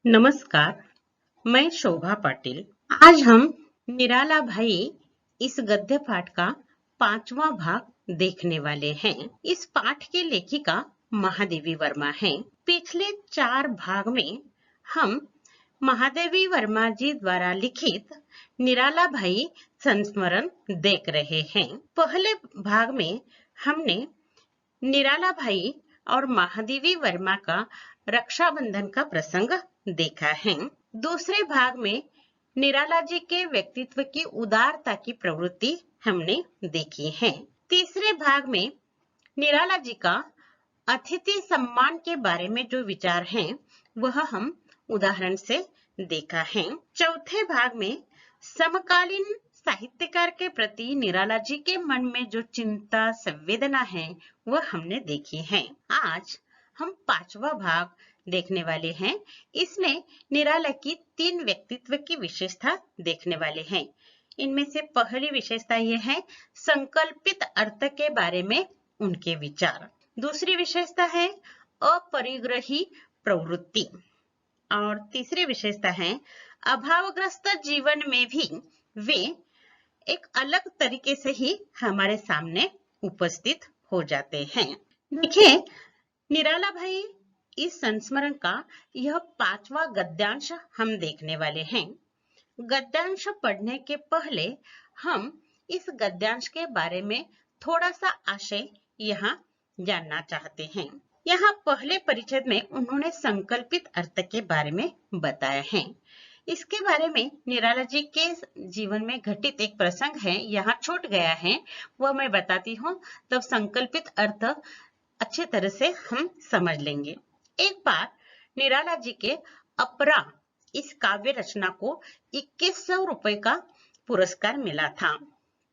नमस्कार, मैं शोभा पाटिल। आज हम निराला भाई इस गद्य पाठ का 5वां भाग देखने वाले हैं। इस पाठ की लेखिका महादेवी वर्मा हैं। पिछले 4 भाग में हम महादेवी वर्मा जी द्वारा लिखित निराला भाई संस्मरण देख रहे हैं। पहले भाग में हमने निराला भाई और महादेवी वर्मा का रक्षाबंधन का प्रसंग देखा है। दूसरे भाग में निराला जी के व्यक्तित्व की उदारता की प्रवृत्ति हमने देखी है। तीसरे भाग में निराला जी का अतिथि सम्मान के बारे में जो विचार हैं वह हम उदाहरण से देखा है। चौथे भाग में समकालीन साहित्यकार के प्रति निराला जी के मन में जो चिंता संवेदना है वह हमने देखी है। आज हम 5वां भाग देखने वाले हैं। इसमें निराला की 3 व्यक्तित्व की विशेषता देखने वाले हैं। इनमें से पहली विशेषता यह है संकल्पित अर्थ के बारे में उनके विचार। दूसरी विशेषता है अपरिग्रही प्रवृत्ति और तीसरी विशेषता है अभावग्रस्त जीवन में भी वे एक अलग तरीके से ही हमारे सामने उपस्थित हो जाते हैं। देखिए, निराला भाई इस संस्मरण का यह 5वां गद्यांश हम देखने वाले हैं। गद्यांश पढ़ने के पहले हम इस गद्यांश के बारे में थोड़ा सा आशय यहाँ जानना चाहते हैं। यहाँ पहले परिच्छेद में उन्होंने संकल्पित अर्थ के बारे में बताया है। इसके बारे में निराला जी के जीवन में घटित एक प्रसंग है, यहाँ छूट गया है, वह मैं बताती हूँ, तब संकल्पित अर्थ अच्छे तरह से हम समझ लेंगे। एक बार निराला जी के अपरा इस काव्य रचना को 2100 रुपए का पुरस्कार मिला था।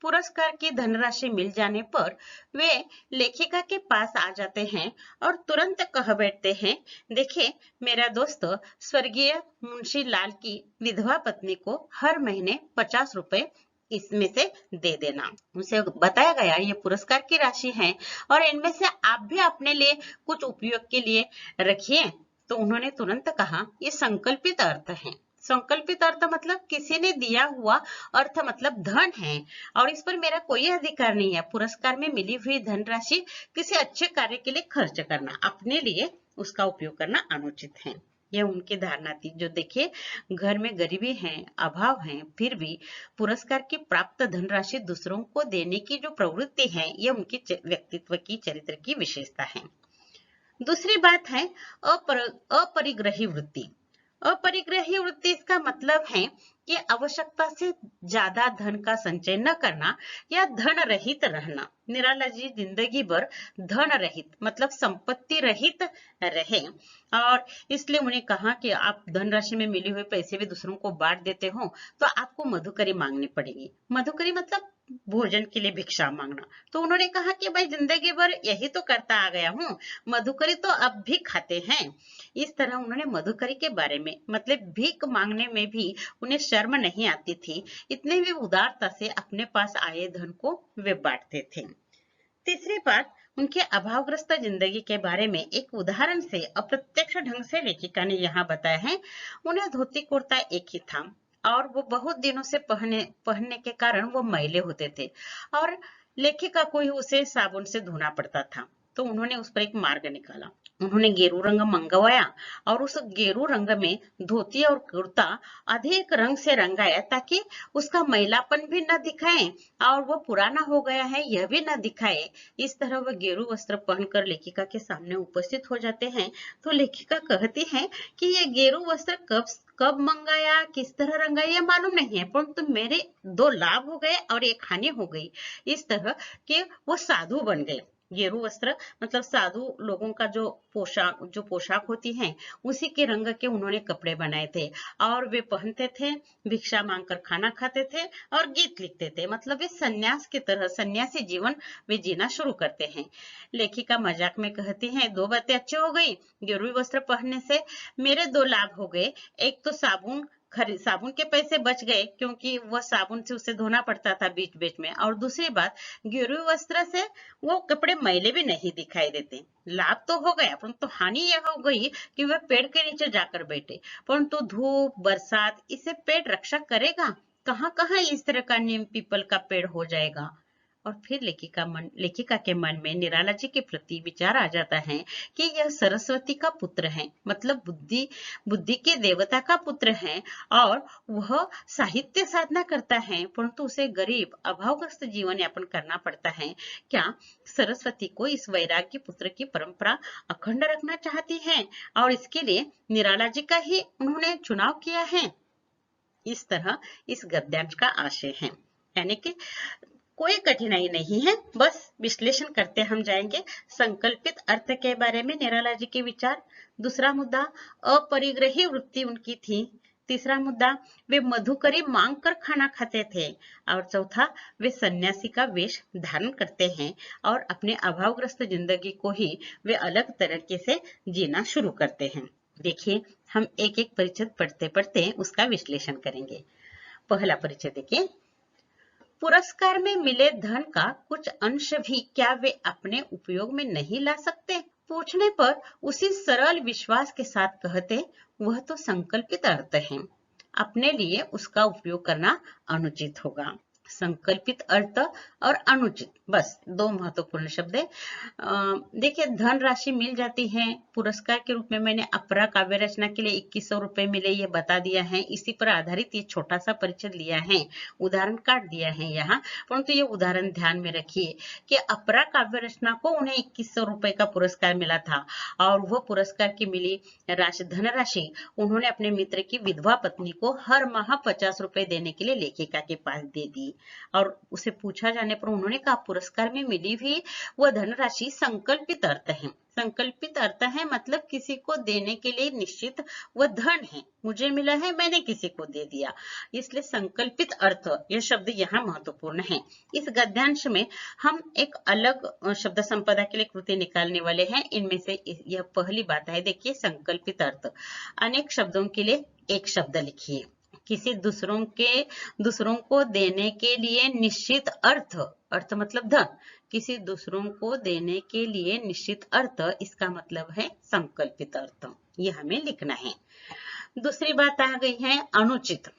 पुरस्कार की धनराशि मिल जाने पर वे लेखिका के पास आ जाते हैं और तुरंत कह बैठते हैं, देखिए मेरा दोस्त स्वर्गीय मुंशी लाल की विधवा पत्नी को हर महीने 50 रुपए इसमें से दे देना। उसे बताया गया ये पुरस्कार की राशि है और इनमें से आप भी अपने लिए कुछ उपयोग के लिए रखिए। तो उन्होंने तुरंत कहा, ये संकल्पित अर्थ है। संकल्पित अर्थ मतलब किसी ने दिया हुआ अर्थ मतलब धन है और इस पर मेरा कोई अधिकार नहीं है। पुरस्कार में मिली हुई धनराशि किसी अच्छे कार्य के लिए खर्च करना, अपने लिए उसका उपयोग करना अनुचित है। यह उनकी धारणा थी। जो देखिए, घर में गरीबी है, अभाव है, फिर भी पुरस्कार की प्राप्त धनराशि दूसरों को देने की जो प्रवृत्ति है, यह उनकी व्यक्तित्व की, चरित्र की विशेषता है। दूसरी बात है अपरिग्रही वृत्ति। अपरिग्रही वृत्ति इसका मतलब है कि आवश्यकता से ज्यादा धन का संचय न करना या धन रहित रहना। निराला जी जिंदगी भर धन रहित मतलब संपत्ति रहित रहे और इसलिए उन्हें कहा कि आप धनराशि में मिले हुए पैसे भी दूसरों को बांट देते हो तो आपको मधुकरी मांगनी पड़ेगी। मधुकरी मतलब भोजन के लिए भिक्षा मांगना। तो उन्होंने कहा कि भाई जिंदगी भर यही तो करता आ गया हूँ, मधुकरी तो अब भी खाते हैं। इस तरह उन्होंने मधुकरी के बारे में मतलब भीख मांगने में भी उन्हें शर्म नहीं आती थी। इतने भी उदारता से अपने पास आए धन को वे बांटते थे। तीसरी बात, उनके अभावग्रस्त जिंदगी के बारे में एक उदाहरण से अप्रत्यक्ष ढंग से लेखिका ने यहाँ बताया है। उन्हें धोती कुर्ता एक ही था और वो बहुत दिनों से पहनने के कारण वो मैले होते थे और लेखिका को ही उसे साबुन से धोना पड़ता था। तो उन्होंने उस पर एक मार्ग निकाला। उन्होंने गेरू रंग मंगवाया और उस गेरू रंग में धोती और कुर्ता अधिक रंग से रंगाया ताकि उसका मैलापन भी न दिखाए और वो पुराना हो गया है यह भी न दिखाए। इस तरह वह गेरू वस्त्र पहनकर लेखिका के सामने उपस्थित हो जाते हैं। तो लेखिका कहती है कि ये गेरू वस्त्र कब मंगाया, किस तरह रंगाया यह मालूम नहीं है, परंतु मेरे 2 लाभ हो गए और 1 हानि हो गई। इस तरह के वो साधु बन गए। गेरू वस्त्र मतलब साधु लोगों का जो पोशाक होती है उसी के रंग के उन्होंने कपड़े बनाए थे और वे पहनते थे, भिक्षा मांगकर खाना खाते थे और गीत लिखते थे। मतलब वे सन्यास की तरह सन्यासी जीवन वे जीना शुरू करते हैं। लेखिका मजाक में कहती है, 2 बातें अच्छी हो गई, गेरू वस्त्र पहनने से मेरे 2 लाभ हो गए। एक तो साबुन साबुन के पैसे बच गए क्योंकि वह साबुन से उसे धोना पड़ता था बीच बीच में, और दूसरी बात गिरे वस्त्र से वो कपड़े मैले भी नहीं दिखाई देते। लाभ तो हो गया, परंतु हानि यह हो गई कि वह पेड़ के नीचे जाकर बैठे, परंतु धूप बरसात इससे पेड़ रक्षा करेगा कहाँ कहाँ? इस तरह का नीम पीपल का पेड़ हो जाएगा। और फिर लेखिका के मन में निराला जी के प्रति विचार आ जाता है कि यह सरस्वती का पुत्र है, मतलब बुद्धि के देवता का पुत्र है, और वह साहित्य साधना करता है, परंतु उसे गरीब अभावग्रस्त जीवन यापन करना पड़ता है। क्या सरस्वती को इस वैराग्य पुत्र की परंपरा अखंड रखना चाहती है, और इसके लिए निराला जी का ही उन्होंने चुनाव किया है? इस तरह इस गद्यांश का आशय है, यानी कि कोई कठिनाई नहीं है, बस विश्लेषण करते हम जाएंगे। संकल्पित अर्थ के बारे में निराला जी के विचार। दूसरा मुद्दा, अपरिग्रही वृत्ति उनकी थी। तीसरा मुद्दा, वे मधुकरी मांग कर खाना खाते थे। और चौथा, वे सन्यासी का वेश धारण करते हैं और अपने अभावग्रस्त जिंदगी को ही वे अलग तरीके से जीना शुरू करते हैं। देखिए, हम एक एक परिच्छेद पढ़ते पढ़ते उसका विश्लेषण करेंगे। पहला परिच्छेद देखिए, पुरस्कार में मिले धन का कुछ अंश भी क्या वे अपने उपयोग में नहीं ला सकते? पूछने पर उसी सरल विश्वास के साथ कहते, वह तो संकल्पित अर्थ है, अपने लिए उसका उपयोग करना अनुचित होगा। संकल्पित अर्थ और अनुचित, बस दो महत्वपूर्ण शब्द है। देखिए, धन राशि मिल जाती है पुरस्कार के रूप में। मैंने अपरा काव्य रचना के लिए 2100 रुपए मिले, ये बता दिया है। इसी पर आधारित ये छोटा सा परिचय लिया है, उदाहरण काट दिया है यहाँ, परंतु ये उदाहरण ध्यान में रखिए कि अपरा काव्य रचना को उन्हें 2100 रुपए का पुरस्कार मिला था, और वह पुरस्कार की मिली धनराशि उन्होंने अपने मित्र की विधवा पत्नी को हर माह 50 रुपए देने के लिए लेखिका के पास दे दी। और उसे पूछा जाने पर उन्होंने कहा, पुरस्कार में मिली हुई वह धनराशि संकल्पित अर्थ है। संकल्पित अर्थ है मतलब किसी को देने के लिए निश्चित वह धन है, मुझे मिला है, मैंने किसी को दे दिया, इसलिए संकल्पित अर्थ यह शब्द यहाँ महत्वपूर्ण है। इस गद्यांश में हम एक अलग शब्द संपदा के लिए कृति निकालने वाले हैं। इनमें से यह पहली बात है, देखिए, संकल्पित अर्थ। अनेक शब्दों के लिए एक शब्द लिखिए। किसी दूसरों को देने के लिए निश्चित अर्थ, अर्थ मतलब धन, किसी दूसरों को देने के लिए निश्चित अर्थ, इसका मतलब है संकल्पित अर्थ, ये हमें लिखना है। दूसरी बात आ गई है अनुचित,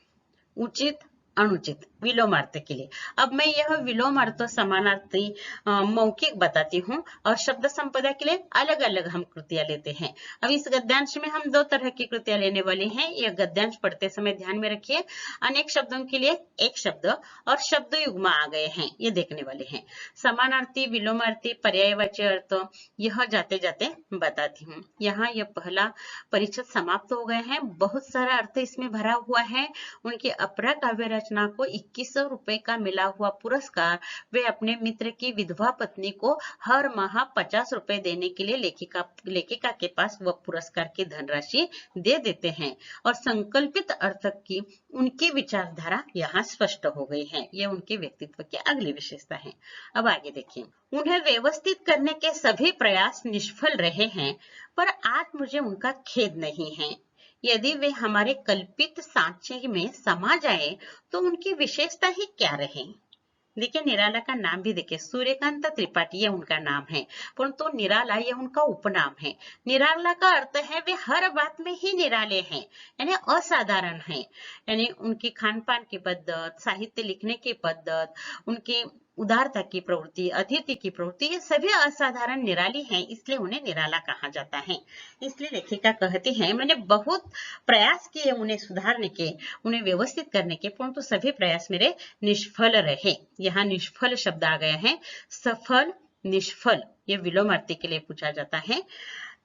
उचित, अनुचित, विलोमार्थ के लिए। अब मैं यह विलोमार्थ समानार्थी मौखिक बताती हूँ, और शब्द संपदा के लिए अलग अलग हम कृतियां लेते हैं। अब इस गद्यांश में हम दो तरह की कृतियां लेने वाले हैं, यह गद्यांश पढ़ते समय ध्यान में रखिए। अनेक शब्दों के लिए एक शब्द और शब्द युग्म आ गए हैं, ये देखने वाले हैं। समानार्थी, विलोमार्थी, पर्यायवाची अर्थ, यह जाते जाते बताती हूँ। यहाँ यह पहला परिच्छेद समाप्त हो गए हैं। बहुत सारा अर्थ इसमें भरा हुआ है। उनके अपरा काव्य रचना को 2100 रुपए का मिला हुआ पुरस्कार वे अपने मित्र की विधवा पत्नी को हर माह 50 रुपए देने के लिए लेखिका के पास वह पुरस्कार की धनराशि दे देते हैं, और संकल्पित अर्थ की उनकी विचारधारा यहाँ स्पष्ट हो गई है। यह उनके व्यक्तित्व की अगली विशेषता है। अब आगे देखिए, उन्हें व्यवस्थित करने के सभी प्रयास निष्फल रहे हैं, पर आज मुझे उनका खेद नहीं है। यदि वे हमारे कल्पित सांचे में समा जाए तो उनकी विशेषता ही क्या रहे। देखिए, निराला का नाम भी देखिए, सूर्यकांत त्रिपाठी ये उनका नाम है, परंतु निराला ये उनका उपनाम है। निराला का अर्थ है वे हर बात में ही निराले हैं, यानी असाधारण हैं। यानी उनकी खान पान की पद्धत, साहित्य लिखने की पद्धत, उनकी उदारता की प्रवृत्ति, अतिथि की प्रवृत्ति, ये सभी असाधारण निराली हैं, इसलिए उन्हें निराला कहा जाता है। इसलिए लेखिका कहती है, मैंने बहुत प्रयास किए उन्हें सुधारने के, उन्हें व्यवस्थित करने के, परंतु सभी प्रयास मेरे निष्फल रहे। यहाँ निष्फल शब्द आ गया है। सफल, निष्फल, ये विलोमार्थी के लिए पूछा जाता है।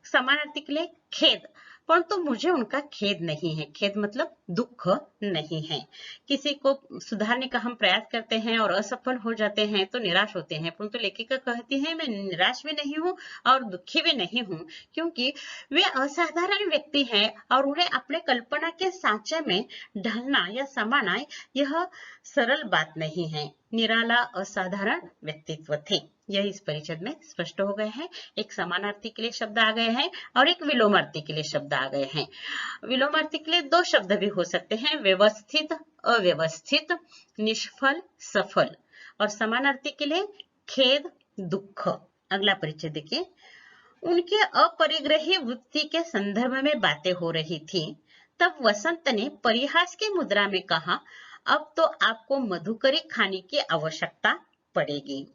समानार्थी के लिए खेद, परंतु मुझे उनका खेद नहीं है। खेद मतलब दुख नहीं है। किसी को सुधारने का हम प्रयास करते हैं और असफल हो जाते हैं तो निराश होते हैं, परंतु लेखिका कहती है मैं निराश भी नहीं हूँ और दुखी भी नहीं हूँ, क्योंकि वे असाधारण व्यक्ति हैं और उन्हें अपने कल्पना के सांचे में ढलना या समाना यह सरल बात नहीं है। निराला असाधारण व्यक्तित्व थे। यह इस परिच्छेद में स्पष्ट हो गए हैं। एक समानार्थी के लिए शब्द आ गए हैं और एक विलोमार्थी के लिए शब्द आ गए हैं। विलोमार्थी के लिए दो शब्द भी हो सकते हैं, व्यवस्थित अव्यवस्थित, निष्फल सफल, और समानार्थी के लिए खेद दुख। अगला परिच्छेद देखिए। उनके अपरिग्रही वृत्ति के संदर्भ में बातें हो रही थी। तब वसंत ने परिहास की मुद्रा में कहा, अब तो आपको मधुकरी खाने की आवश्यकता पड़ेगी।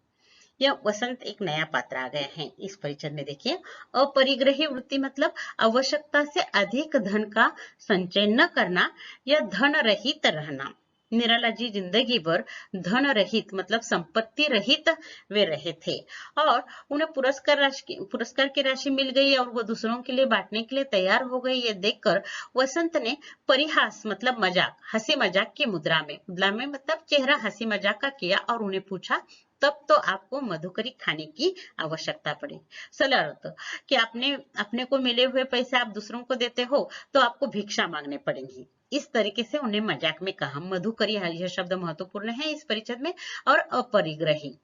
यह वसंत एक नया पात्र आ गया है इस परिच्छेद में। देखिए, अपरिग्रही वृत्ति मतलब आवश्यकता से अधिक धन का संचय न करना या धन रहित रहना। निराला जी जिंदगी भर धन रहित मतलब संपत्ति रहित वे रहे थे और उन्हें पुरस्कार की राशि मिल गई और वो दूसरों के लिए बांटने के लिए तैयार हो गई। ये देखकर वसंत ने परिहास मतलब मजाक, हंसी मजाक की मुद्रा में मतलब चेहरा हंसी मजाक का किया और उन्हें पूछा, तब तो आपको मधुकरी खाने की आवश्यकता पड़ेगी। सरल अर्थ कि अपने को मिले हुए पैसे आप दूसरों को देते हो तो आपको भिक्षा मांगने पड़ेंगी। इस तरीके से उन्हें मजाक में कहा। मधुकरी यह शब्द महत्वपूर्ण है इस परिच्छेद में। और अपरिग्रही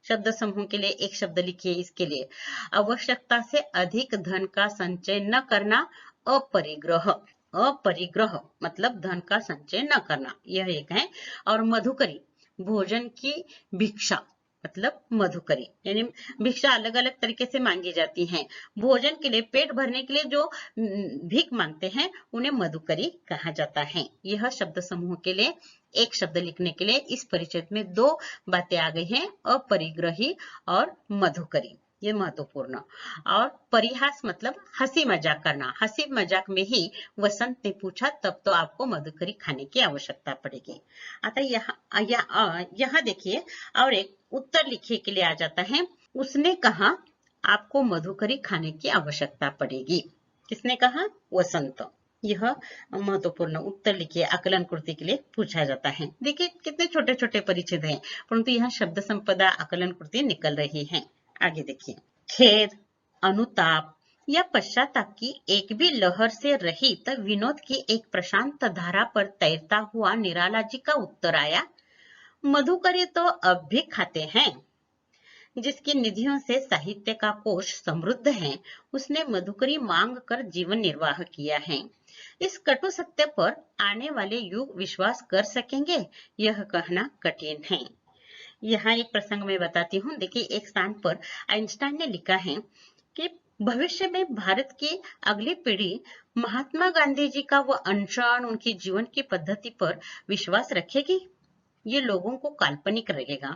शब्द समूह के लिए एक शब्द लिखिए इसके लिए, आवश्यकता से अधिक धन का संचय न करना, अपरिग्रह। अपरिग्रह मतलब धन का संचय न करना, यह एक है। और मधुकरी भोजन की भिक्षा मतलब मधुकरी, यानी भिक्षा अलग अलग तरीके से मांगी जाती है। भोजन के लिए, पेट भरने के लिए जो भीख मांगते हैं उन्हें मधुकरी कहा जाता है। यह शब्द समूह के लिए एक शब्द लिखने के लिए इस परिच्छेद में दो बातें आ गई हैं, अपरिग्रही और मधुकरी, ये महत्वपूर्ण। और परिहास मतलब हंसी मजाक करना। हंसी मजाक में ही वसंत ने पूछा, तब तो आपको मधुकरी खाने की आवश्यकता पड़ेगी। आता यहाँ देखिए, और एक उत्तर लिखिए के लिए आ जाता है। उसने कहा आपको मधुकरी खाने की आवश्यकता पड़ेगी। किसने कहा? वसंत। यह महत्वपूर्ण उत्तर लिखिए, आकलन कृति के लिए पूछा जाता है। देखिए कितने छोटे छोटे परिच्छेद हैं, परंतु यहाँ शब्द संपदा आकलन कृति निकल रही है। आगे देखिए, खेद, अनुताप या पश्चाताप की एक भी लहर से रहित विनोद की एक प्रशांत धारा पर तैरता हुआ निराला जी का उत्तर आया, मधुकरी तो अब भी खाते हैं। जिसकी निधियों से साहित्य का कोश समृद्ध है, उसने मधुकरी मांग कर जीवन निर्वाह किया है। इस कटु सत्य पर आने वाले युग विश्वास कर सकेंगे, यह कहना कठिन है। यहाँ एक प्रसंग में बताती हूँ। देखिए, एक स्थान पर आइंस्टाइन ने लिखा है कि भविष्य में भारत की अगली पीढ़ी महात्मा गांधी जी का वह अनशन, उनकी जीवन की पद्धति पर विश्वास रखेगी। ये लोगों को काल्पनिक लगेगा।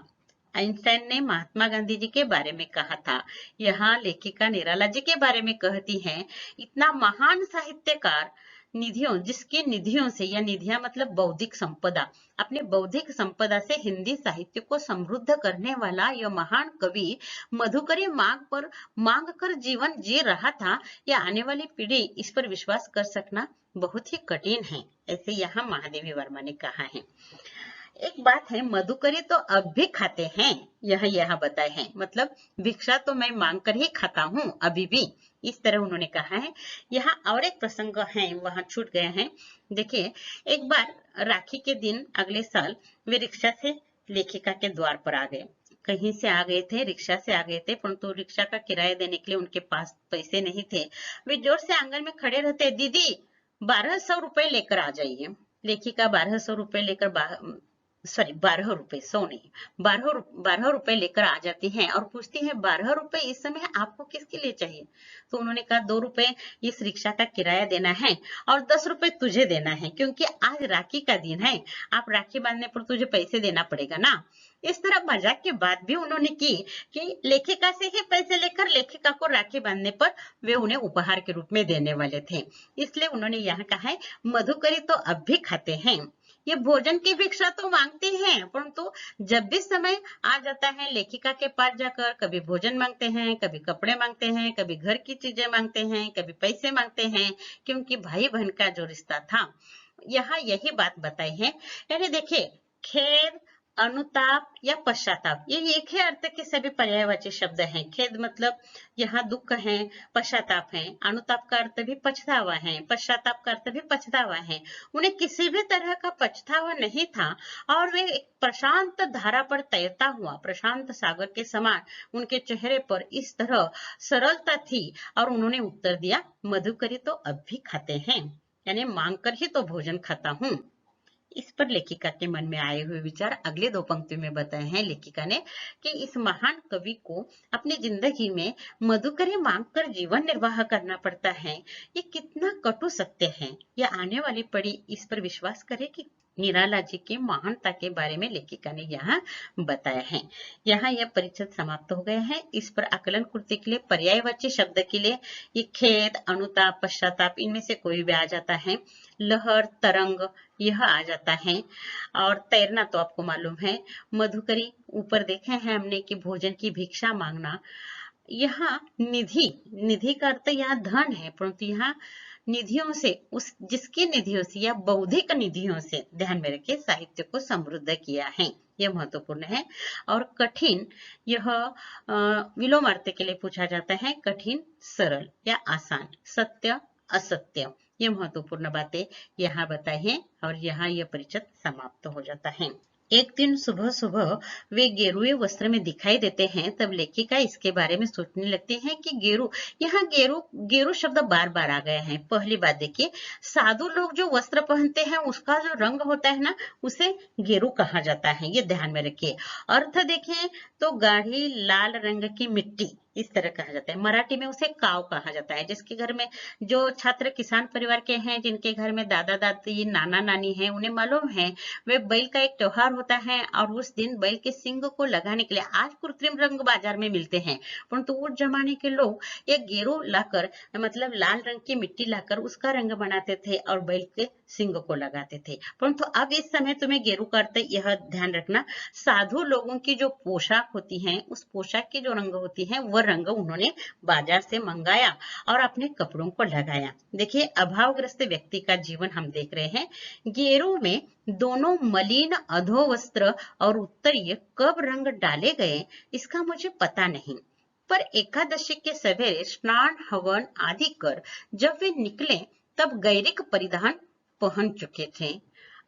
आइंस्टाइन ने महात्मा गांधी जी के बारे में कहा था। यहाँ लेखिका निराला जी के बारे में कहती हैं, इतना महान साहित्यकार, जिसकी निधियों से, या निधियां मतलब बौद्धिक संपदा, अपने बौद्धिक संपदा से हिंदी साहित्य को समृद्ध करने वाला यह महान कवि मधुकरी मांग कर जीवन जी रहा था। या आने वाली पीढ़ी इस पर विश्वास कर सकना बहुत ही कठिन है, ऐसे यहाँ महादेवी वर्मा ने कहा है। एक बात है, मधुकरी तो अब भी खाते हैं, यह बताए हैं, मतलब भिक्षा तो मैं मांग कर ही खाता हूँ अभी भी, इस तरह उन्होंने कहा है। यहाँ और एक प्रसंग है, वहां छूट गया है। देखिए, एक बार राखी के दिन अगले साल वे रिक्शा से लेखिका के द्वार पर आ गए। कहीं से आ गए थे, रिक्शा से आ गए थे, परंतु रिक्शा का किराया देने के लिए उनके पास पैसे नहीं थे। वे जोर से आंगन में खड़े रहते, दीदी 1200 रुपए लेकर आ जाइए। लेखिका 1200 रुपए लेकर 12 रुपए, 100 नहीं, 12 रुपए लेकर आ जाती हैं और पूछती हैं, 12 रुपए इस समय आपको किसके लिए चाहिए? तो उन्होंने कहा, 2 रुपए इस रिक्शा का किराया देना है और 10 रुपए तुझे देना है, क्योंकि आज राखी का दिन है, आप राखी बांधने पर तुझे पैसे देना पड़ेगा ना। इस तरह मजाक की बात भी उन्होंने की कि लेखिका से ही पैसे लेकर लेखिका को राखी बांधने पर वे उन्हें उपहार के रूप में देने वाले थे। इसलिए उन्होंने यहाँ कहा है, मधुकरी तो अब भी खाते हैं। ये भोजन की भिक्षा तो मांगते हैं, परंतु जब भी समय आ जाता है लेखिका के पास जाकर कभी भोजन मांगते हैं, कभी कपड़े मांगते हैं, कभी घर की चीजें मांगते हैं, कभी पैसे मांगते हैं, क्योंकि भाई बहन का जो रिश्ता था। यहाँ यही बात बताई है। यानी देखिए, खेद, अनुताप या पश्चाताप, ये एक ही अर्थ के सभी पर्यायवाची शब्द हैं। खेद मतलब यहाँ दुख है, पश्चाताप है, अनुताप का अर्थ भी पछतावा है, पश्चाताप का अर्थ भी पछतावा है। उन्हें किसी भी तरह का पछतावा नहीं था और वे एक प्रशांत धारा पर तैरता हुआ प्रशांत सागर के समान उनके चेहरे पर इस तरह सरलता थी और उन्होंने उत्तर दिया, मधुकरी तो अब भी खाते हैं, यानी मांग कर ही तो भोजन खाता हूँ। इस पर लेखिका के मन में आए हुए विचार अगले दो पंक्ति में बताए हैं लेखिका ने कि इस महान कवि को अपनी जिंदगी में मधुकरी मांगकर जीवन निर्वाह करना पड़ता है। ये कितना कटु सत्य है। यह आने वाली पीढ़ी इस पर विश्वास करे कि निराला जी की महानता के बारे में लेखिका ने यहाँ बताया है। यहाँ यह परिच्छेद समाप्त हो गए हैं। इस पर आकलन कृति के लिए पर्यायवाची शब्द के लिए ये खेद, अनुताप, पश्चाताप, इनमें से कोई भी आ जाता है। लहर, तरंग, यह आ जाता है। और तैरना तो आपको मालूम है। मधुकरी, ऊपर देखे हैं हमने कि भोजन की भिक्षा मांगना। यहाँ निधि, निधि का अर्थ यहाँ धन है, परंतु यहाँ निधियों से, उस जिसकी निधियों से या बौद्धिक निधियों से ध्यान में रखिए साहित्य को समृद्ध किया है, यह महत्वपूर्ण है। और कठिन, यह विलोमार्थ के लिए पूछा जाता है। कठिन, सरल या आसान, सत्य, असत्य, ये महत्वपूर्ण बातें यहाँ बताई हैं और यहाँ यह परिच्छेद समाप्त हो जाता है। एक दिन सुबह सुबह वे गेरुए वस्त्र में दिखाई देते हैं, तब लेखिका इसके बारे में सोचने लगती है कि गेरू, यहाँ गेरू गेरू शब्द बार बार आ गए हैं। पहली बात देखिए, साधु लोग जो वस्त्र पहनते हैं उसका जो रंग होता है ना, उसे गेरू कहा जाता है, ये ध्यान में रखिए। अर्थ देखें तो गाढ़ी लाल रंग की मिट्टी, इस तरह कहा जाता है। मराठी में उसे काव कहा जाता है। जिसके घर में, जो छात्र किसान परिवार के हैं, जिनके घर में दादा दादी, नाना नानी हैं, उन्हें मालूम है वे बैल का एक त्योहार होता है और उस दिन बैल के सींग को लगाने के लिए आज कृत्रिम रंग बाजार में मिलते हैं, परंतु उस जमाने के लोग ये गेरू लाकर, मतलब लाल रंग की मिट्टी लाकर उसका रंग बनाते थे और बैल के सींग को लगाते थे। परंतु अब इस समय तुम्हें गेरू का अर्थ यह ध्यान रखना, साधु लोगों की जो पोशाक होती है, उस पोशाक की जो रंग होती है, वह रंग उन्होंने बाजार से मंगाया और अपने कपड़ों को लगाया। देखिए, अभावग्रस्त व्यक्ति का जीवन हम देख रहे हैं। गेरू में दोनों मलिन अधोवस्त्र और उत्तरीय कब रंग डाले गए इसका मुझे पता नहीं, पर एकादशी के सवेरे स्नान हवन आदि कर जब वे निकले तब गैरिक परिधान पहन चुके थे।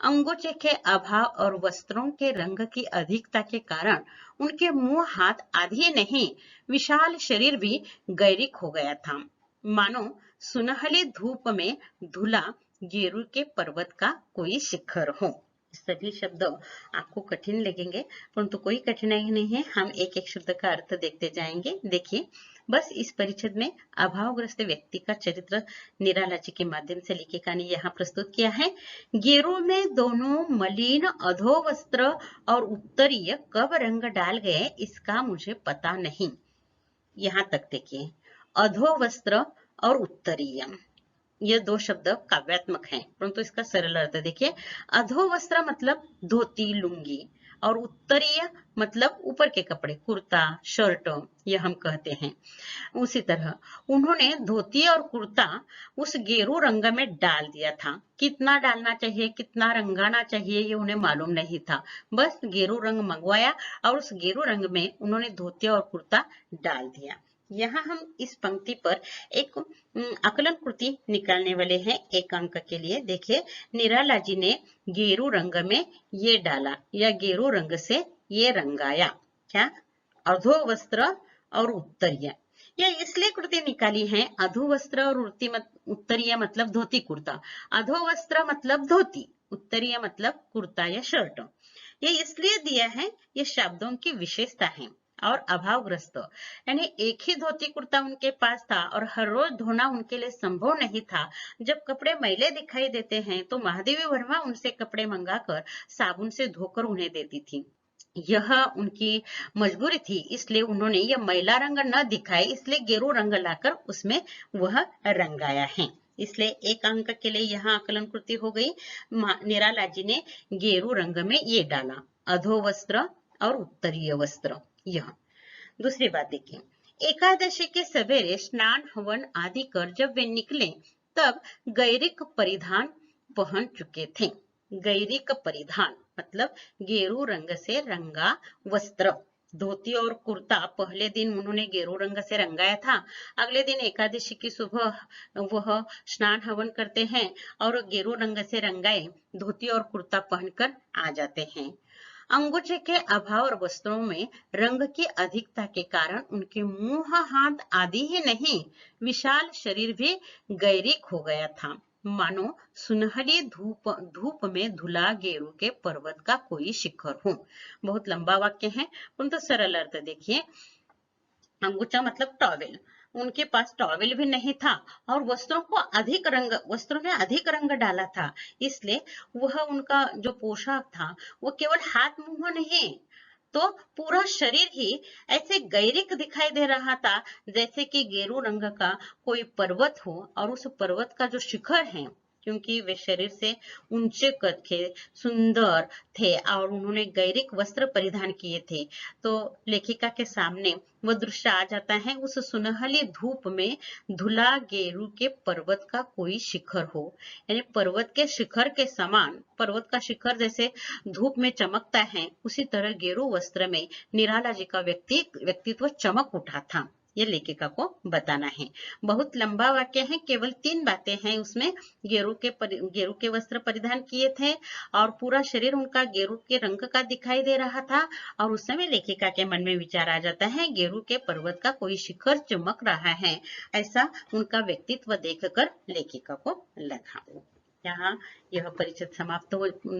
अंगोछे के अभाव और वस्त्रों के रंग की अधिकता के कारण उनके मुंह हाथ आधे नहीं, विशाल शरीर भी गैरिक हो गया था, मानो सुनहले धूप में धुला गेरू के पर्वत का कोई शिखर हो। सभी शब्द आपको कठिन लगेंगे, परंतु कोई कठिनाई नहीं है, हम एक एक शब्द का अर्थ देखते जाएंगे। देखिए, बस इस परिच्छेद में अभावग्रस्त व्यक्ति का चरित्र निराला जी के माध्यम से लेखिका ने यहाँ प्रस्तुत किया है। गेरू में दोनों मलिन अधोवस्त्र और उत्तरीय कब रंग डाल गए इसका मुझे पता नहीं। यहाँ तक देखिए, अधोवस्त्र और उत्तरीय, ये दो शब्द काव्यात्मक हैं, परंतु इसका सरल अर्थ देखिए। अधोवस्त्र मतलब धोती, लुंगी, और उत्तरीय मतलब ऊपर के कपड़े, कुर्ता, शर्ट, ये हम कहते हैं। उसी तरह उन्होंने धोती और कुर्ता उस गेरू रंग में डाल दिया था। कितना डालना चाहिए, कितना रंगाना चाहिए, ये उन्हें मालूम नहीं था। बस गेरू रंग मंगवाया और उस गेरू रंग में उन्होंने धोती और कुर्ता डाल दिया। यहाँ हम इस पंक्ति पर एक आकलन कृति निकालने वाले हैं एक अंक के लिए। देखिए, निराला जी ने गेरू रंग में ये डाला या गेरू रंग से ये रंगाया, क्या, अधोवस्त्र और उत्तरीय। यह इसलिए कृति निकाली है, अधोवस्त्र और उत्तरीय मतलब धोती कुर्ता, अधोवस्त्र मतलब धोती, उत्तरीय मतलब कुर्ता या शर्ट। ये इसलिए दिया है, ये शब्दों की विशेषता है। और अभावग्रस्त, यानी एक ही धोती कुर्ता उनके पास था और हर रोज धोना उनके लिए संभव नहीं था। जब कपड़े मैले दिखाई देते हैं तो महादेवी वर्मा उनसे कपड़े मंगाकर साबुन से धोकर उन्हें देती थी। यह उनकी मजबूरी थी, इसलिए उन्होंने यह मैला रंग न दिखाए, इसलिए गेरू रंग लाकर उसमें वह रंगाया है। इसलिए एक अंक के लिए यहाँ आकलन कृति हो गई। निराला जी ने गेरू रंग में ये डाला, अधोवस्त्र और उत्तरीय वस्त्र। यह दूसरी बात देखिए, एकादशी के सवेरे स्नान हवन आदि कर जब वे निकले तब गैरिक परिधान पहन चुके थे। गैरिक परिधान मतलब गेरू रंग से रंगा वस्त्र। धोती और कुर्ता पहले दिन उन्होंने गेरू रंग से रंगाया था। अगले दिन एकादशी की सुबह वह स्नान हवन करते हैं और गेरू रंग से रंगाए धोती और कुर्ता पहनकर आ जाते हैं। अंगूठे के अभाव और वस्त्रों में रंग की अधिकता के कारण उनके मुंह, हाथ आदि ही नहीं, विशाल शरीर भी गैरिक हो गया था, मानो सुनहरी धूप धूप में धुला गेरू के पर्वत का कोई शिखर हो। बहुत लंबा वाक्य है, परंतु सरल अर्थ देखिए। अंगूठा मतलब टॉवेल, उनके पास टॉवेल भी नहीं था और वस्त्रों में अधिक रंग डाला था, इसलिए वह उनका जो पोशाक था वो केवल हाथ मुंह नहीं, तो पूरा शरीर ही ऐसे गैरिक दिखाई दे रहा था, जैसे कि गेरू रंग का कोई पर्वत हो और उस पर्वत का जो शिखर है, क्योंकि वे शरीर से ऊंचे कद के सुंदर थे और उन्होंने गैरिक वस्त्र परिधान किए थे, तो लेखिका के सामने वो दृश्य आ जाता है, उस सुनहली धूप में धुला गेरू के पर्वत का कोई शिखर हो, यानी पर्वत के शिखर के समान, पर्वत का शिखर जैसे धूप में चमकता है, उसी तरह गेरू वस्त्र में निराला जी का व्यक्तित्व चमक उठा था। ये लेखिका को बताना है। बहुत लंबा वाक्य है, केवल 3 बातें हैं उसमें। गेरू के वस्त्र परिधान किए थे और पूरा शरीर उनका गेरू के रंग का दिखाई दे रहा था, और उस समय लेखिका के मन में विचार आ जाता है, गेरू के पर्वत का कोई शिखर चमक रहा है, ऐसा उनका व्यक्तित्व देखकर लेखिका को लगा। यहाँ यह परिचय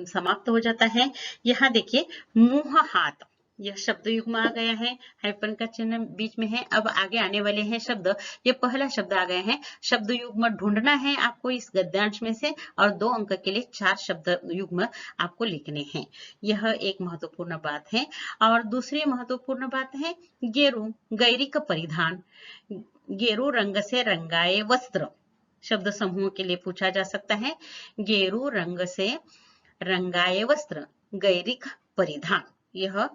समाप्त हो जाता है। यहाँ देखिए, मुंह हाथ, यह शब्द युग्म आ गया है, हाइफन का चिन्ह बीच में है। अब आगे आने वाले हैं शब्द, ये पहला शब्द आ गए हैं। शब्द युग्म ढूंढना है आपको इस गद्यांश में से, और 2 अंक के लिए 4 शब्द युग्म आपको लिखने हैं। यह एक महत्वपूर्ण बात है। और दूसरी महत्वपूर्ण बात है गेरू, गैरिक परिधान, गेरू रंग से रंगाए वस्त्र, शब्द समूह के लिए पूछा जा सकता है। गेरू रंग से रंगाए वस्त्र, गैरिक परिधान, यह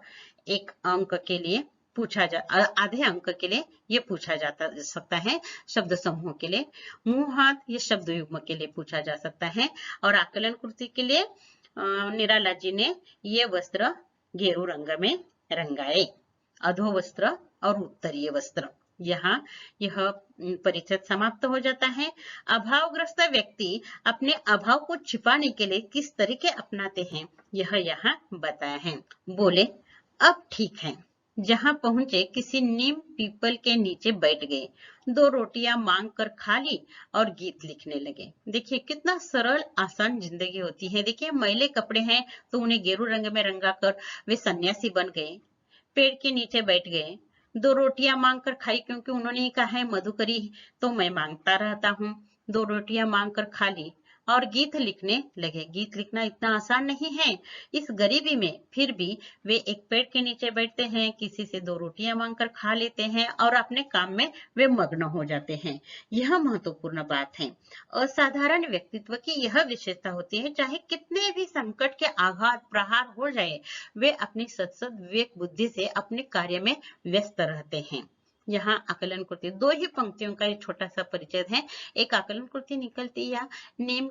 1 अंक के लिए आधे अंक के लिए ये पूछा जा सकता है शब्द समूह के लिए। मुंह हाथ, ये शब्द युग्म के लिए पूछा जा सकता है। और आकलन कृति के लिए निराला जी ने ये वस्त्र गेरू रंग में रंगाए, अधो वस्त्र और उत्तरीय वस्त्र। यहाँ यह परिचय समाप्त हो जाता है। अभावग्रस्त व्यक्ति अपने अभाव को छिपाने के लिए किस तरीके अपनाते हैं, यह यहाँ बताया है। बोले, अब ठीक है। जहाँ पहुंचे किसी नीम पीपल के नीचे बैठ गए, 2 रोटियां मांग कर खा ली और गीत लिखने लगे। देखिए कितना सरल आसान जिंदगी होती है। देखिए मैले कपड़े हैं तो उन्हें गेरू रंग में रंगा कर वे सन्यासी बन गए, पेड़ के नीचे बैठ गए, 2 रोटियां मांग कर खाई, क्योंकि उन्होंने कहा है मधुकरी तो मैं मांगता रहता हूँ। 2 रोटियां मांग कर खा ली और गीत लिखने लगे। गीत लिखना इतना आसान नहीं है इस गरीबी में, फिर भी वे एक पेड़ के नीचे बैठते हैं, किसी से 2 रोटियां मांगकर खा लेते हैं और अपने काम में वे मग्न हो जाते हैं। यह महत्वपूर्ण बात है। असाधारण व्यक्तित्व की यह विशेषता होती है, चाहे कितने भी संकट के आघात प्रहार हो जाए, वे अपनी सतसत विवेक बुद्धि से अपने कार्य में व्यस्त रहते हैं। यहाँ आकलन कृति 2 ही पंक्तियों का एक छोटा सा परिचय है। एक आकलन कृति निकलती या नीम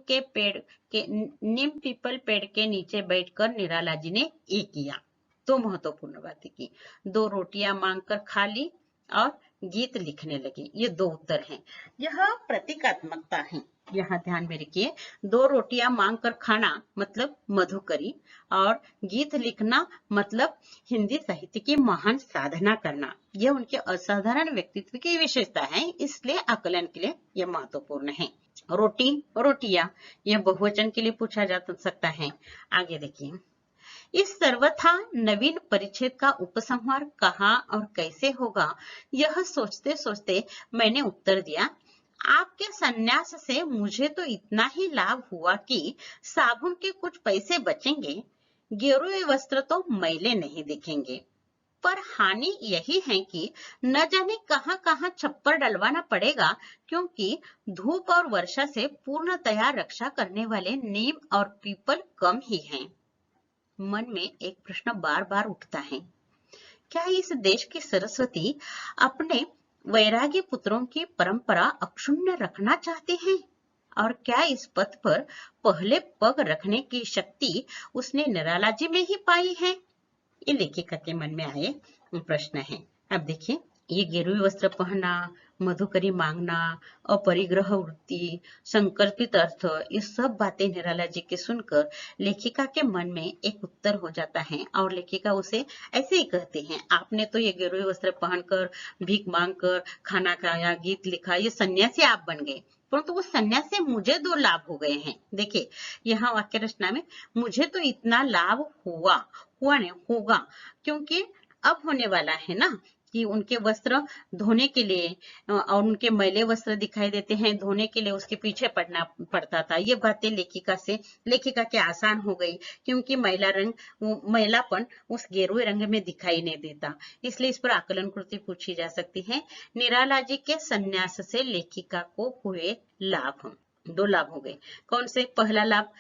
पीपल पेड़ के नीचे बैठकर निराला जी ने ये किया, तो महत्वपूर्ण बातें की। 2 रोटियां मांगकर खा ली और गीत लिखने लगे, ये 2 उत्तर हैं। यह प्रतीकात्मकता है, यहाँ ध्यान में रखिए। 2 रोटियां मांग कर खाना मतलब मधुकरी, और गीत लिखना मतलब हिंदी साहित्य की महान साधना करना। यह उनके असाधारण व्यक्तित्व की विशेषता है, इसलिए आकलन के लिए यह महत्वपूर्ण है। रोटी, रोटियां, यह बहुवचन के लिए पूछा जा सकता है। आगे देखिए, इस सर्वथा नवीन परिच्छेद का उपसंहार कहाँ और कैसे होगा, यह सोचते सोचते मैंने उत्तर दिया, आपके सन्यास से मुझे तो इतना ही लाभ हुआ कि साबुन के कुछ पैसे बचेंगे, गेरुए वस्त्र तो मैले नहीं दिखेंगे, पर हानि यही है कि न जाने कहां कहां छप्पर डलवाना पड़ेगा, क्योंकि धूप और वर्षा से पूर्णतया रक्षा करने वाले नीम और पीपल कम ही हैं। मन में एक प्रश्न बार बार उठता है, क्या इस देश की सरस्वती अपने वैरागी पुत्रों की परंपरा अक्षुण्ण रखना चाहते हैं? और क्या इस पथ पर पहले पग रखने की शक्ति उसने निराला जी में ही पाई है? ये लेखिका के मन में आए प्रश्न है। अब देखिए, ये गेरुई वस्त्र पहनना, मधुकरी मांगना, अपरिग्रह वृत्ति, संकल्पित अर्थ, ये सब बातें निराला जी के सुनकर लेखिका के मन में एक उत्तर हो जाता है और लेखिका उसे ऐसे ही कहती है, आपने तो ये गेरुई वस्त्र पहनकर, भीख मांगकर, खाना खाया, गीत लिखा, ये सन्यासी आप बन गए, परंतु वो सन्यास से मुझे 2 लाभ हो गए हैं। देखिए, यहाँ वाक्य रचना में मुझे तो इतना लाभ हुआ नहीं होगा, क्योंकि अब होने वाला है ना कि उनके वस्त्र धोने के लिए और उनके मैले वस्त्र दिखाई देते हैं, धोने के लिए उसके पीछे पड़ना पड़ता था। ये बातें लेखिका के आसान हो गई, क्योंकि मैलापन उस गेरुए रंग में दिखाई नहीं देता। इसलिए इस पर आकलन कृति पूछी जा सकती है। निराला जी के संन्यास से लेखिका को हुए लाभ, 2 लाभ हो गए। कौन से? पहला लाभ,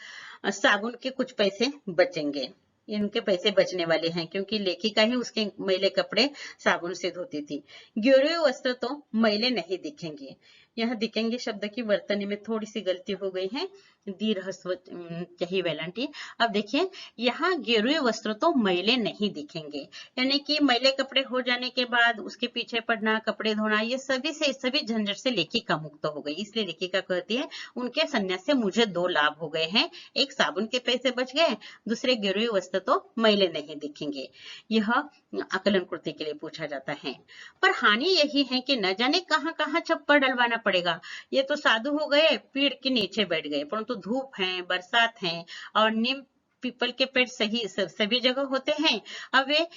साबुन के कुछ पैसे बचेंगे, इनके पैसे बचने वाले हैं, क्योंकि लेखिका ही उसके मैले कपड़े साबुन से धोती थी। गेरुए वस्त्र तो मैले नहीं दिखेंगे। यहाँ दिखेंगे शब्द की वर्तनी में थोड़ी सी गलती हो गई है, दीर्घ ह्रस्व चाहिए वेलांटी। अब देखिए, यहाँ गेरुए वस्त्र तो मैले नहीं दिखेंगे, यानी कि मैले कपड़े हो जाने के बाद उसके पीछे पड़ना, कपड़े धोना, ये सभी झंझट से लेखिका मुक्त हो गई। इसलिए लेखिका कहती है, उनके संन्यास से मुझे 2 लाभ हो गए हैं, एक साबुन के पैसे बच गए, दूसरे गेरुए वस्त्र तो मैले नहीं दिखेंगे। यह आकलन कृति के लिए पूछा जाता है। पर हानि यही है कि न जाने कहां कहां चप्पल डलवाना पड़ेगा। ये तो साधु हो गए, पेड़ के नीचे बैठ गए, परंतु धूप है, बरसात है और नीम पीपल के पेड़ सभी जगह होते हैं। अब वे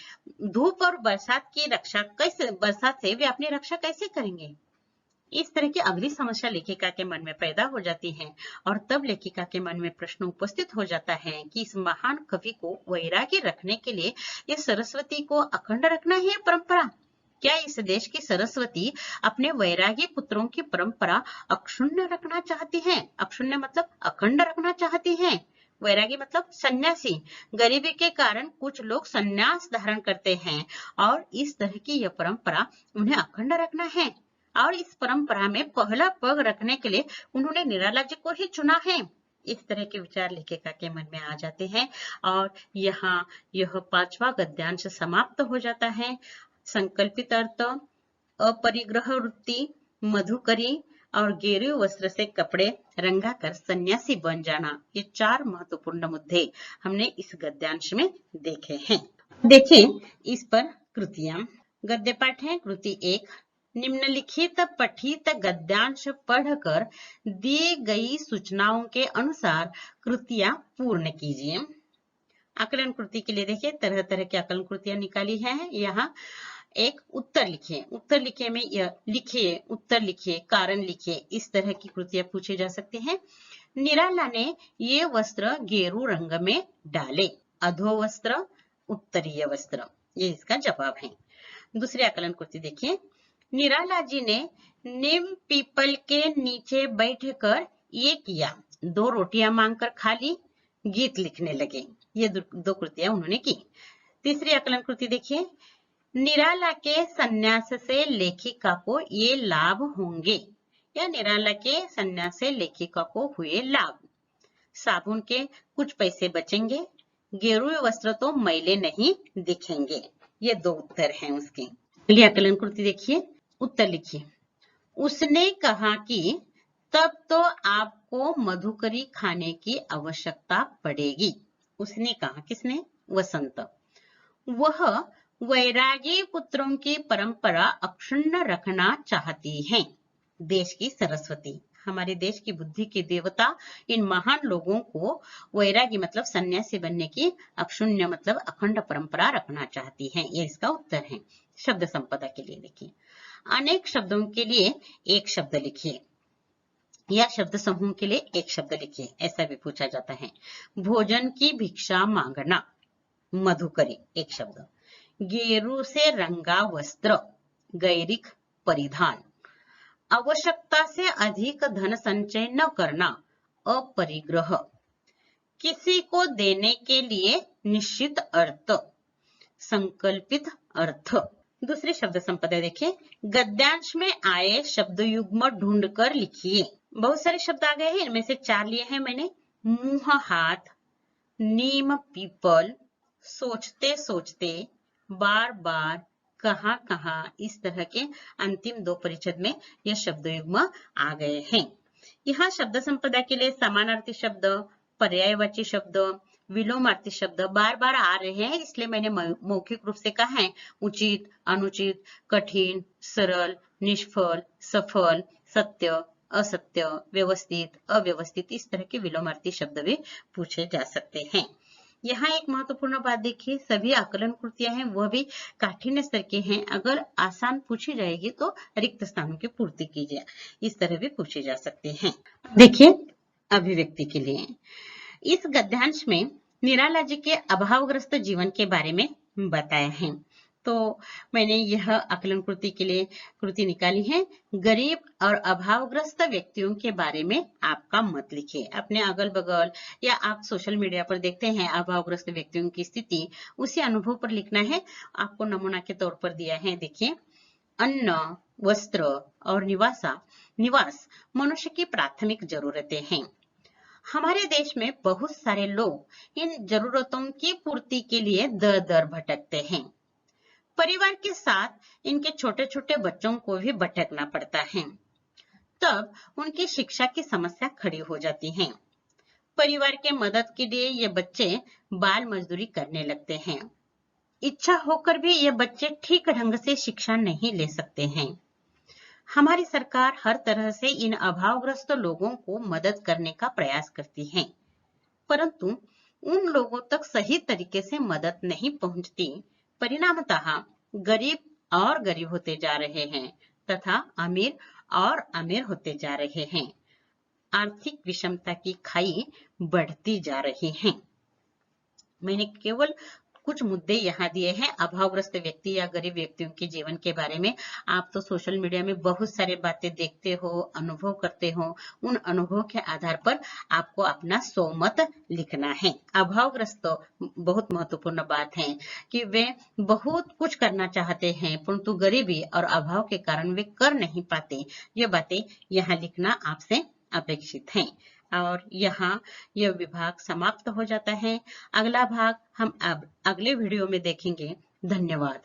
धूप और बरसात से वे अपनी रक्षा कैसे करेंगे? इस तरह की अगली समस्या लेखिका के मन में पैदा हो जाती है और तब लेखिका के मन में प्रश्न उपस्थित हो जाता है कि इस महान कवि को वैराग्य रखने के लिए इस सरस्वती को अखंड रखना है परंपरा। क्या इस देश की सरस्वती अपने वैरागी पुत्रों की परंपरा अक्षुण्ण रखना चाहती है? अक्षुण्ण मतलब अखंड रखना चाहती है। वैरागी मतलब सन्यासी। गरीबी के कारण कुछ लोग सन्यास धारण करते हैं और इस तरह की यह परंपरा उन्हें अखंड रखना है और इस परंपरा में पहला पग रखने के लिए उन्होंने निराला जी को ही चुना है। इस तरह के विचार लेखिका के मन में आ जाते हैं और यहाँ यह 5वां गद्यांश समाप्त हो जाता है। संकल्पित अर्थ, अपरिग्रह वृत्ति, मधुकरी और गेरुए वस्त्र से कपड़े रंगाकर सन्यासी बन जाना, ये 4 महत्वपूर्ण मुद्दे हमने इस गद्यांश में देखे हैं। देखें इस पर कृतियां। गद्य पाठ है कृति 1। निम्नलिखित पठित गद्यांश पढ़कर दी गई सूचनाओं के अनुसार कृतियां पूर्ण कीजिए। आकलन कृति के लिए देखिए, तरह तरह की आकलन कृतियां निकाली हैं। यहाँ एक उत्तर लिखिए, उत्तर लिखिए में यह लिखिए, उत्तर लिखिए, कारण लिखिए, इस तरह की कृतियां पूछी जा सकती हैं। निराला ने ये वस्त्र गेरू रंग में डाले, अधो वस्त्र, उत्तरीय वस्त्र, ये इसका जवाब है। दूसरी आकलन कृति देखिए, निराला जी ने नीम पीपल के नीचे बैठकर ये किया, 2 रोटियां मांगकर खा ली, गीत लिखने लगे। ये 2 कृतियां उन्होंने की। तीसरी आकलन कृति देखिए, निराला के सन्यास से लेखिका को ये लाभ होंगे, या निराला के सन्यास से लेखिका को हुए लाभ। साबुन के कुछ पैसे बचेंगे, गेरुए वस्त्र तो मैले नहीं दिखेंगे। ये 2 उत्तर हैं उसके। अगली आकलन कृति देखिए, उत्तर लिखिए। उसने कहा कि तब तो आपको मधुकरी खाने की आवश्यकता पड़ेगी। उसने कहा, किसने? वसंत। वह वैरागी पुत्रों की परंपरा अक्षुण्ण रखना चाहती है। देश की सरस्वती, हमारे देश की बुद्धि के देवता, इन महान लोगों को वैरागी मतलब सन्यासी बनने की, अक्षुण्य मतलब अखंड परंपरा रखना चाहती है। ये इसका उत्तर है। शब्द संपदा के लिए देखिए, अनेक शब्दों के लिए एक शब्द लिखिए या शब्द समूह के लिए एक शब्द लिखिए, ऐसा भी पूछा जाता है। भोजन की भिक्षा मांगना, मधुकरी एक शब्द। गेरू से रंगा वस्त्र, गैरिक परिधान। आवश्यकता से अधिक धन संचय न करना, अपरिग्रह। किसी को देने के लिए निश्चित अर्थ, संकल्पित अर्थ। दूसरी शब्द संपदा देखिए, गद्यांश में आए शब्द युग्म ढूंढकर लिखिए। बहुत सारे शब्द आ गए हैं, इनमें से 4 लिए हैं मैंने। मुंह हाथ, नीम पीपल, सोचते सोचते, बार बार, कहाँ कहाँ, इस तरह के अंतिम 2 परिच्छेद में यह शब्द युग्म आ गए हैं। यहाँ शब्द संपदा के लिए समानार्थी शब्द, पर्यायवाची शब्द, विलोमार्थी शब्द बार बार आ रहे हैं, इसलिए मैंने मौखिक रूप से कहा है। उचित, अनुचित, कठिन, सरल, निष्फल, सफल, सत्य, असत्य, व्यवस्थित, अव्यवस्थित, इस तरह के विलोमार्थी शब्द भी पूछे जा सकते हैं। यहाँ एक महत्वपूर्ण बात देखिए, सभी आकलन कृतियां हैं वह भी काठिन्य स्तर के हैं। अगर आसान पूछी जाएगी तो रिक्त स्थानों की पूर्ति कीजिए, इस तरह भी पूछे जा सकते हैं। देखिए अभिव्यक्ति के लिए इस गद्यांश में निराला जी के अभावग्रस्त जीवन के बारे में बताया है। तो मैंने यह आकलन कृति के लिए कृति निकाली है। गरीब और अभावग्रस्त व्यक्तियों के बारे में आपका मत लिखिए। अपने अगल बगल या आप सोशल मीडिया पर देखते हैं अभावग्रस्त व्यक्तियों की स्थिति, उसी अनुभव पर लिखना है। आपको नमूना के तौर पर दिया है, देखिए। अन्न, वस्त्र और निवास मनुष्य की प्राथमिक जरूरतें हैं। हमारे देश में बहुत सारे लोग इन जरूरतों की पूर्ति के लिए दर दर भटकते हैं। परिवार के साथ इनके छोटे छोटे बच्चों को भी भटकना पड़ता है। तब उनकी शिक्षा की समस्या खड़ी हो जाती है। परिवार के मदद के लिए ये बच्चे बाल मजदूरी करने लगते हैं। इच्छा होकर भी ये बच्चे ठीक ढंग से शिक्षा नहीं ले सकते हैं। हमारी सरकार हर तरह से इन अभावग्रस्त लोगों को मदद करने का प्रयास करती है, परंतु उन लोगों तक सही तरीके से मदद नहीं पहुंचती। परिणामतः गरीब और गरीब होते जा रहे हैं तथा अमीर और अमीर होते जा रहे हैं। आर्थिक विषमता की खाई बढ़ती जा रही है। मैंने केवल कुछ मुद्दे यहाँ दिए हैं अभावग्रस्त व्यक्ति या गरीब व्यक्तियों के जीवन के बारे में। आप तो सोशल मीडिया में बहुत सारे बातें देखते हो, अनुभव करते हो, उन अनुभव के आधार पर आपको अपना स्वमत लिखना है। अभावग्रस्त बहुत महत्वपूर्ण बात है कि वे बहुत कुछ करना चाहते हैं, परंतु गरीबी और अभाव के कारण वे कर नहीं पाते। ये बातें यहाँ लिखना आपसे अपेक्षित है। और यहाँ यह विभाग समाप्त हो जाता है। अगला भाग हम अब अगले वीडियो में देखेंगे। धन्यवाद।